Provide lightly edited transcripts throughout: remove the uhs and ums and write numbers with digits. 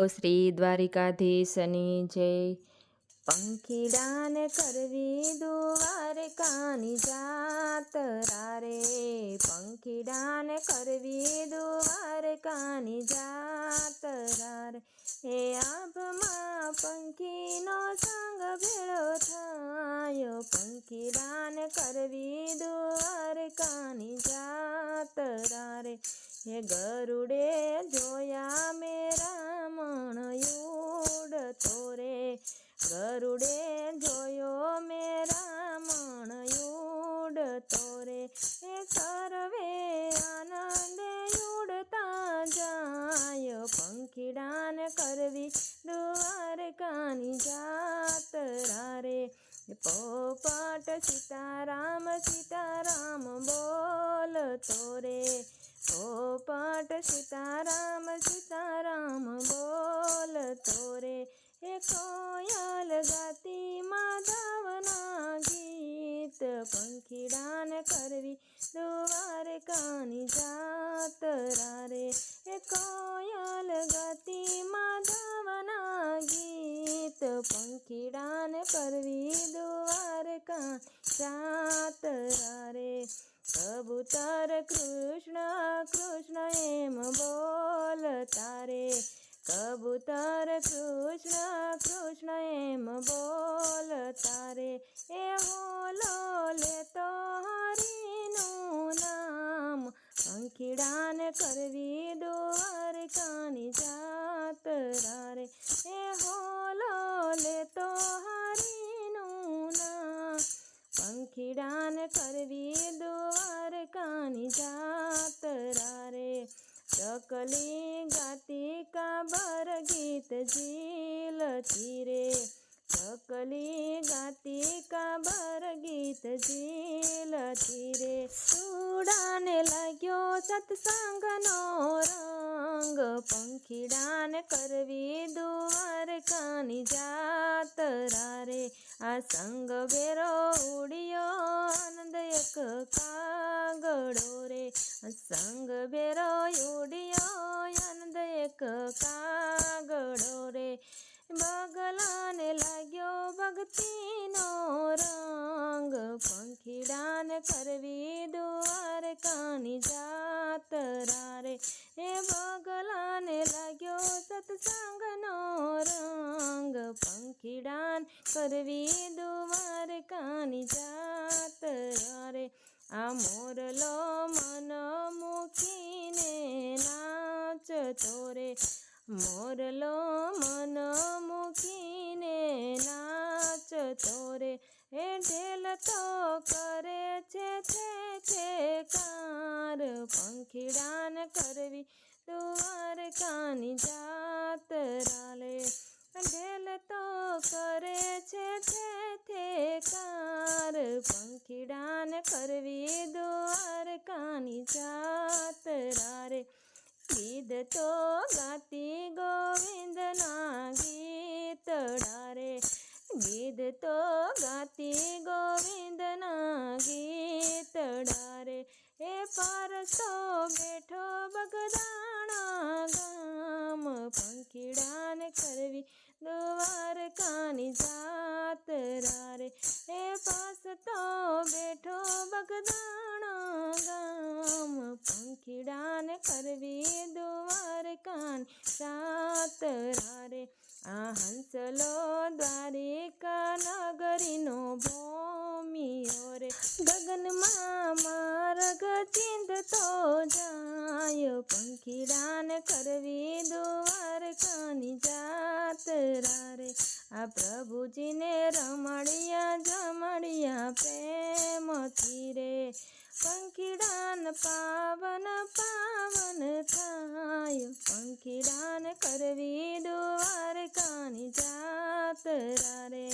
શ્રી દ્વારિકાધીશની જય। પંખીડાને કરવી દ્વારકાની જાત્રા રે, પંખીડાને કરવી દ્વારકાની જાત્રા રે। હે આભમાં પંખીનો સંગ ભેળો થાયો, પંખીડાને કરવી દ્વારકાની જાત્રા રે। હે ગરુડે જોયા મેરા મણ ઉડતો રે, ગરુડે જોયો મેરા મણ ઉડતો રે। હે સર્વે આનંદે ઉડતા જાય, પંખીડાને કરવી દ્વારકાની જાત્રા રે। પોપટ સીતારામ સીતારામ બોલતો રે, પોપટ સીતારામ સીતારામ બોલતો રે। હે કોયલ ગાતી માધવના ગીત, પંખીડાને કરવી દ્વારકાની જાત્રા રે। હે કોયલ ગાતી માધવના ગીત, પંખીડાને કરવી દ્વારકાની જાત્રા રે। કબૂતર કૃષ્ણ કૃષ્ણ એમ બોલતા રે, કબૂતર કૃષ્ણ કૃષ્ણ એમ બોલતા રે। એ હોલો લેતો હરિનું નામ, પંખીડાને કરવી દ્વારકાની જાત્રા રે। એ હોલો લેતો હરિનું નામ, પંખીડાને કરવી દ્વારકાની જાત્રા રે। ચકલી ગાતી કાબર ગીત ઝીલતી રે, ચકલી ગાતી કાબર ગીત ઝીલતી રે। ઉડાને લાગ્યો સત્સંગનો રંગ, પંખીડાને કરવી દ્વારકાની જાત્રા રે। આ સંગ ભેરો ઉડિયો આનંદ એક કાગડો રે, સંગ ભેરો ઉડિયો આનંદ એક કાગડો રે। બગલાને લાગ્યો ભક્તિનો રંગ, પંખીડાને કરવી દ્વારકાની જાત્રા રે। એ બગલાને લાગ્યો સત્સંગનો રંગ, પંખીડાને કરવી દ્વારકાની જાત્રા રે। આ મોરલો મન મૂકીને નાચતો રે, મોરલો મન મૂકીને નાચતો રે। એ ઢેલ તો કરે છે કાર, પંખીડાને કરવી દ્વારકાની જાત્રા રે। ઢેલ તો કરે છે કાર, પંખીડાને કરવી દ્વારકાની જાત્રા રે। ગીધ તો ગાતી ગોવિંદના ગીતડા રે, ગીધ તો ગાતી ગોવિંદના ગીતડા રે। એ પરસો બેઠો બગદાણા ગામ, પંખીડાને કરવી દ્વારકાની જાત્રા રે। એ પાસતો બેઠો બગદાણા ગામ, પંખીડાને કરવી દ્વારકાની જાત્રા રે। આ હંસલો દ્વારિકા નગરીનો ભૂમિયો રે, ગગનમાં માર્ગ ચિંધતો જાય, પંખીડાને કરવી દ્વારકાની જાત્રા રે। આ પ્રભુજીને રમણિયા જમણિયા પ્રેમથી રે, પંખીડાને પાવન પાવન થાય, પંખીડાને કરવી દ્વારકાની જાત્રા રે।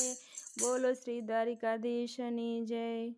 બોલો શ્રી દ્વારિકાધીશની જય।